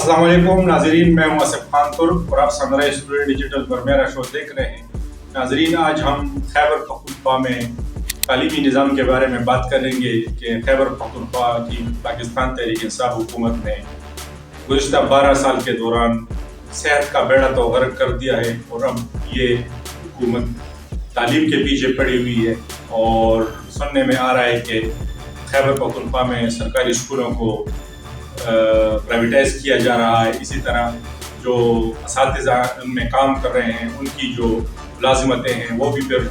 अस्सलाम वालेकुम नाजरीन, मैं हूं आसिफ खान तुर्क और आप सुन रहे स्टूडेंट डिजिटल पर मेरा शो देख रहे हैं। नाजरीन, आज हम खैबर पख्तूनख्वा में तालीमी निज़ाम के बारे में बात करेंगे कि खैबर पख्तूनख्वा की पाकिस्तान तहरीक इंसाफ हुकूमत ने गुज़िश्ता 12 साल के दौरान सेहत का बेड़ा तो गर्क कर दिया है और अब ये हुकूमत तालीम के पीछे पड़ी हुई है। और सुनने में आ रहा है कि खैबर पख्तूनख्वा में सरकारी स्कूलों को प्राइवेटाइज किया जा रहा है। इसी तरह जो असातिज़ा उनमें काम कर रहे हैं उनकी जो मुलाजिमतें हैं वो भी फिर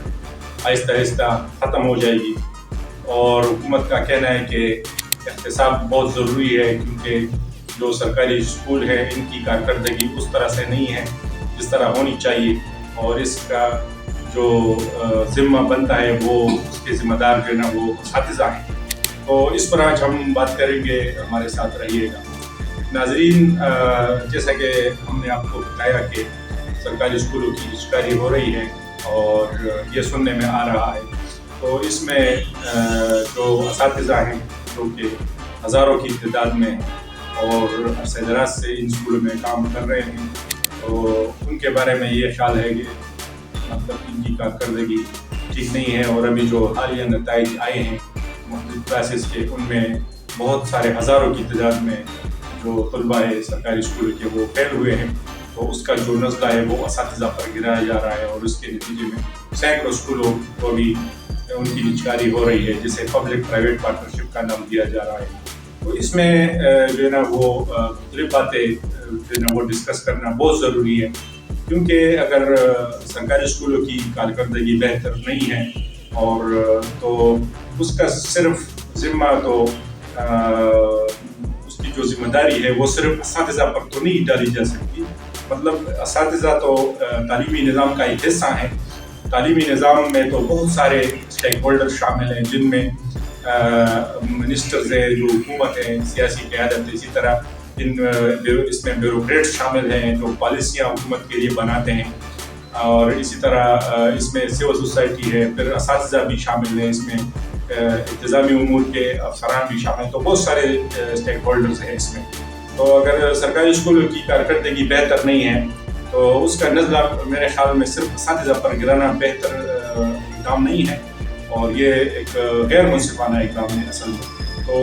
आहिस्ता आहिस्ता ख़त्म हो जाएगी। और हुकूमत का कहना है कि इख्तिसाब बहुत ज़रूरी है, क्योंकि जो सरकारी स्कूल है इनकी कारकर्दगी उस तरह से नहीं है जिस तरह होनी चाहिए, और इसका जो ज़िम्मा बनता है वो उसके ज़िम्मेदार जो है ना वो असातिज़ा हैं। तो इस पर आज हम बात करेंगे, हमारे साथ रहिएगा। नाजरीन, जैसा कि हमने आपको बताया कि सरकारी स्कूलों की शिकारी हो रही है और ये सुनने में आ रहा है, तो इसमें जो असातिज़ा हैं जो कि हज़ारों की तादाद में और अरसे दराज से इन स्कूलों में काम कर रहे हैं, तो उनके बारे में ये ख्याल है कि मतलब इनकी कारकर्दगी ठीक नहीं है। और अभी जो हालिया नताइज आए हैं मुख्तलिफ क्लासेस के, उनमें बहुत सारे हज़ारों की तादाद में जो तलबा है सरकारी स्कूलों के वो फेल हुए हैं। तो उसका जो नज़ला है वो असातिज़ा पर गिराया जा रहा है और उसके नतीजे में सैकड़ों स्कूलों को भी उनकी निचकारी हो रही है, जिसे पब्लिक प्राइवेट पार्टनरशिप का नाम दिया जा रहा है। तो इसमें जो है ना वो मुख्तलिफ बातें जो है ना वो डिस्कस करना बहुत ज़रूरी है, क्योंकि अगर सरकारी स्कूलों की कारकर्दगी बेहतर नहीं है और तो उसका सिर्फ ज़िम्मा तो उसकी जो ज़िम्मेदारी है वो सिर्फ असातिज़ा पर तो नहीं डाली जा सकती। मतलब असातिज़ा तो तालीमी निज़ाम का एक हिस्सा है। तालीमी निज़ाम में तो बहुत सारे स्टेक होल्डर शामिल हैं, जिनमें मिनिस्टर्स हैं, जो हुकूमत है, सियासी क़यादत है, इसी तरह इसमें ब्यूरोक्रेट्स शामिल हैं जो पॉलिसियाँ हुकूमत के लिए बनाते हैं, और इसी तरह इसमें सिविल सोसाइटी है, फिर असातिज़ा भी शामिल हैं, इसमें इंतज़ामी उमूर के अफसरान भी शामिल हैं। तो बहुत सारे स्टेक होल्डर्स हैं इसमें। तो अगर सरकारी स्कूलों की कारकर्दगी बेहतर नहीं है तो उसका नज़ला मेरे ख्याल में सिर्फ असातिज़ा पर गिराना बेहतर इक़दाम नहीं है, और ये एक गैर मुनसिफाना इक़दाम है असल में। तो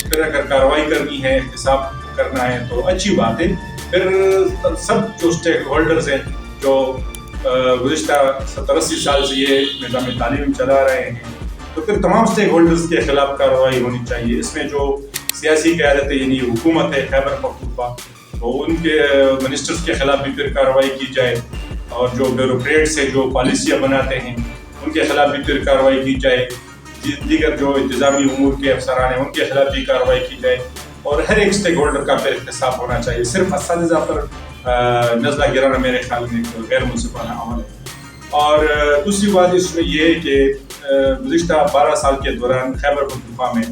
फिर अगर कार्रवाई करनी है, हिसाब करना है तो अच्छी बात है। फिर सब जो स्टेक होल्डर्स हैं जो गुज़िश्ता 70-80 साल से ये निज़ाम तालीम चला रहे हैं, तो फिर तमाम स्टेक होल्डर्स के खिलाफ कार्रवाई होनी चाहिए। इसमें जो सियासी क़यादत यानी हुकूमत है खैबर पख्तूनख्वा, तो उनके मिनिस्टर्स के खिलाफ भी फिर कार्रवाई की जाए, और जो ब्यूरोक्रेट्स हैं जो पॉलिसियाँ बनाते हैं उनके खिलाफ भी फिर कार्रवाई की जाए, दीगर जो इंतज़ामी उमूर के अफसरान हैं उनके खिलाफ भी कार्रवाई की जाए, और हर एक स्टेक होल्डर का फिर एहतसाब होना चाहिए। सिर्फ असातिज़ा पर नज़ला गिराना मेरे ख्याल में गैर मुनसिफाना अमल है। और दूसरी बात इसमें ये है कि गुज़िश्ता 12 साल के दौरान खैबर पख्तूनख्वा में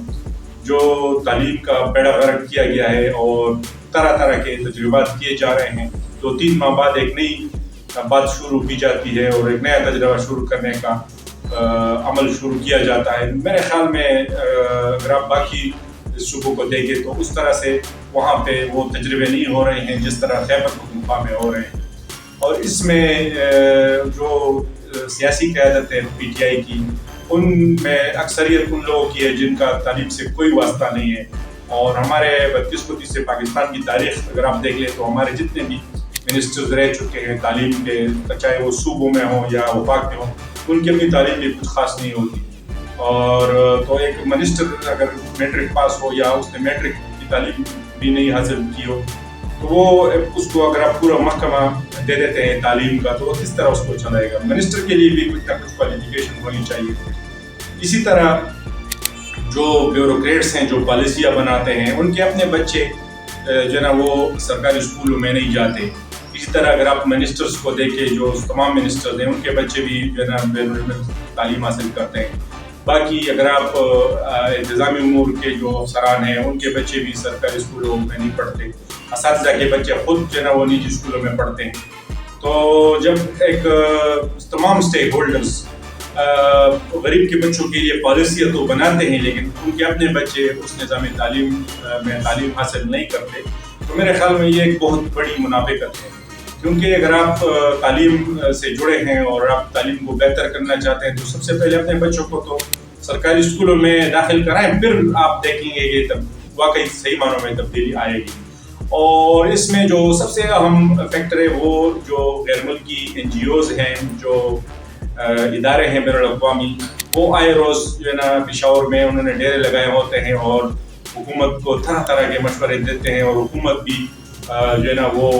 जो तालीम का बेड़ा गर्क किया गया है और तरह तरह के तजुर्बात किए जा रहे हैं, 2-3 माह बाद एक नई बात शुरू की जाती है और एक नया तजुर्बा शुरू करने का अमल शुरू किया जाता है। मेरे ख्याल में अगर आप बाकी सूबों को देखें तो उस तरह से वहाँ पे वो तजुर्बे नहीं हो रहे हैं जिस तरह खैबर पख्तूनख्वा में हो रहे हैं। और इसमें जो सियासी क़यादत है PTI की, उनमें अक्सरियत उन लोगों की है जिनका तालीम से कोई वास्ता नहीं है। और हमारे 32 से पाकिस्तान की तारीख़ अगर आप देख लें तो हमारे जितने भी मिनिस्टर्स रह चुके हैं तालीम के, चाहे वो सूबों में हों या वफाक में हों, उनकी अपनी तालीम भी कुछ ख़ास नहीं होती। और तो एक मिनिस्टर अगर मैट्रिक पास हो या उसने मैट्रिक की तालीम भी नहीं हासिल की हो, तो वो उसको अगर आप पूरा महकमा दे देते हैं तालीम का, तो वो किस तरह उसको चलाएगा। मिनिस्टर के लिए भी कुछ ना कुछ क्वालिफिकेशन होनी चाहिए। इसी तरह जो ब्यूरोक्रेट्स हैं जो पॉलिसियाँ बनाते हैं, उनके अपने बच्चे जो ना वो सरकारी स्कूलों में नहीं जाते। इसी तरह अगर आप मिनिस्टर्स को देखें, जो तमाम मिनिस्टर्स हैं उनके बच्चे भी जो है ना तालीम हासिल करते हैं। बाकी अगर आप इंतज़ामी उमूर के जो अफसरान हैं उनके बच्चे भी सरकारी स्कूलों में नहीं पढ़ते, असातिज़ा के बच्चे खुद जो है ना वो निजी स्कूलों में पढ़ते हैं। तो जब एक तमाम स्टेक होल्डर्स गरीब के बच्चों के लिए पॉलिसियाँ तो बनाते हैं, लेकिन उनके अपने बच्चे उस निज़ाम तालीम में तालीम हासिल नहीं करते, تو میرے خیال میں یہ ایک بہت بڑی منافقت ہے، کیونکہ اگر آپ تعلیم سے جڑے ہیں اور آپ تعلیم کو بہتر کرنا چاہتے ہیں تو سب سے پہلے اپنے بچوں کو تو سرکاری اسکولوں میں داخل کرائیں، پھر آپ دیکھیں گے کہ تب واقعی صحیح معنوں میں تبدیلی آئے گی۔ اور اس میں جو سب سے اہم فیکٹر ہے وہ جو غیر ملکی NGOs ہیں، جو ادارے ہیں بین الاقوامی، وہ آئے روز جو ہے نا پشاور میں انہوں نے ڈیرے لگائے ہوتے ہیں اور حکومت کو طرح طرح کے مشورے دیتے ہیں، اور حکومت بھی جو ہے نا وہ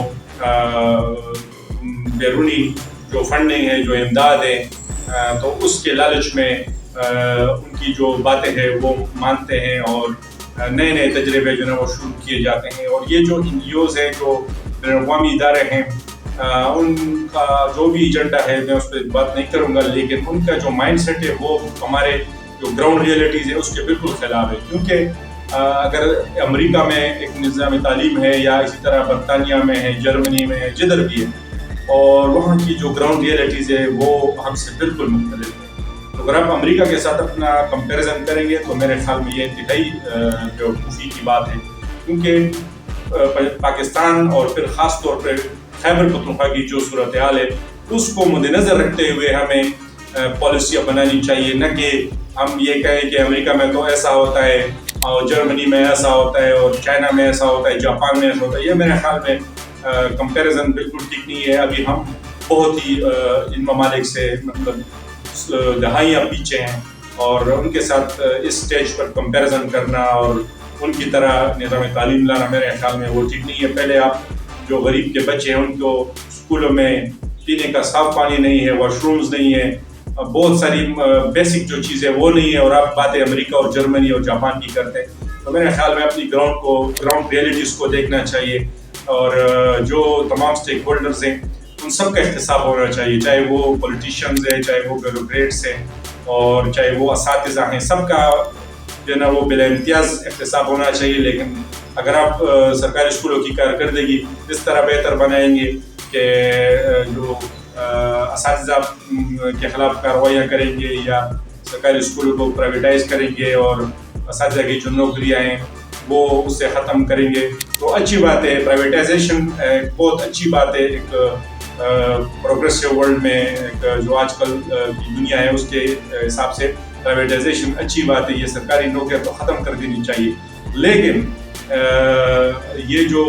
بیرونی جو فنڈنگ ہے، جو امداد ہے، تو اس کے لالچ میں ان کی جو باتیں ہیں وہ مانتے ہیں اور نئے نئے تجربے جو ہے وہ شروع کیے جاتے ہیں۔ اور یہ جو NGOs ہیں، جو بین الاقوامی ادارے ہیں، ان کا جو بھی ایجنڈا ہے میں اس پہ بات نہیں کروں گا، لیکن ان کا جو مائنڈ سیٹ ہے وہ ہمارے جو گراؤنڈ ریئلٹیز ہے اس کے بالکل خلاف ہے۔ کیونکہ اگر امریکہ میں ایک نظام تعلیم ہے، یا اسی طرح برطانیہ میں ہے، جرمنی میں ہے، جدھر بھی ہے، اور وہاں کی جو گراؤنڈ ریئلٹیز ہے وہ ہم سے بالکل مختلف ہے۔ تو اگر آپ امریکہ کے ساتھ اپنا کمپیریزن کریں گے تو میرے خیال میں یہ انتہائی بیوقوفی کی بات ہے، کیونکہ پاکستان اور پھر خاص طور پہ خیبر پختونخوا کی جو صورتحال ہے اس کو مد نظر رکھتے ہوئے ہمیں پالیسیاں بنانی چاہیے، نہ کہ ہم یہ کہیں کہ امریکہ میں تو ایسا ہوتا ہے اور جرمنی میں ایسا ہوتا ہے اور چائنا میں ایسا ہوتا ہے، جاپان میں ایسا ہوتا ہے۔ یہ میرے خیال میں کمپیریزن بالکل ٹھیک نہیں ہے۔ ابھی ہم بہت ہی ان ممالک سے مطلب دہائیاں پیچھے ہیں، اور ان کے ساتھ اس سٹیج پر کمپیریزن کرنا اور ان کی طرح نظام تعلیم لانا میرے خیال میں وہ ٹھیک نہیں ہے۔ پہلے آپ جو غریب کے بچے ہیں ان کو اسکولوں میں پینے کا صاف پانی نہیں ہے، واش رومز نہیں ہے، بہت ساری بیسک جو چیزیں وہ نہیں ہے، اور آپ باتیں امریکہ اور جرمنی اور جاپان کی کرتے ہیں۔ تو میرے خیال میں اپنی گراؤنڈ ریئلٹیز کو دیکھنا چاہیے، اور جو تمام اسٹیک ہولڈرز ہیں ان سب کا احتساب ہونا چاہیے، چاہے وہ پولیٹیشینز ہیں، چاہے وہ بیوروکریٹس ہیں، اور چاہے وہ اساتذہ ہیں، سب کا جو ہے نا وہ بلا امتیاز احتساب ہونا چاہیے۔ لیکن اگر آپ سرکاری اسکولوں کی کارکردگی اس طرح بہتر بنائیں گے کہ جو اساتذہ کے خلاف کارروائیاں کریں گے، یا سرکاری اسکولوں کو پرائیویٹائز کریں گے اور اساتذہ کی جو نوکریاں ہیں وہ اس سے ختم کریں گے تو اچھی بات ہے۔ پرائیویٹائزیشن ایک بہت اچھی بات ہے، ایک پروگریسو ورلڈ میں جو آج کل کی دنیا ہے اس کے حساب سے پرائیویٹائزیشن اچھی بات ہے۔ یہ سرکاری نوکریاں تو ختم کر دینی چاہیے، لیکن یہ جو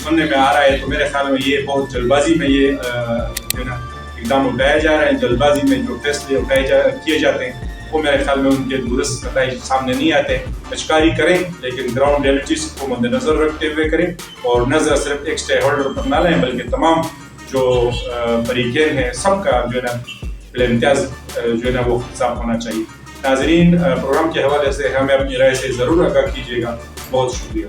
سننے میں آ رہا ہے تو میرے خیال میں یہ بہت جلد بازی میں یہ جو ہے نا اقدام اٹھایا جا رہا ہے۔ جلد بازی میں جو فیصلے کیے جاتے ہیں وہ میرے خیال میں ان کے درست نتائج سامنے نہیں آتے۔ اچکاری کریں لیکن گراؤنڈ ریئلٹیز کو مد نظر رکھتے ہوئے کریں، اور نظر صرف ایک اسٹیک ہولڈر پر نہ لیں بلکہ تمام جو فریقین ہیں سب کا جو ہے نا بلا امتیاز جو ہے نا وہ حساب ہونا چاہیے۔ ناظرین، پروگرام کے حوالے سے ہمیں اپنی رائے سے ضرور آگاہ کیجیے گا۔ بہت شکریہ۔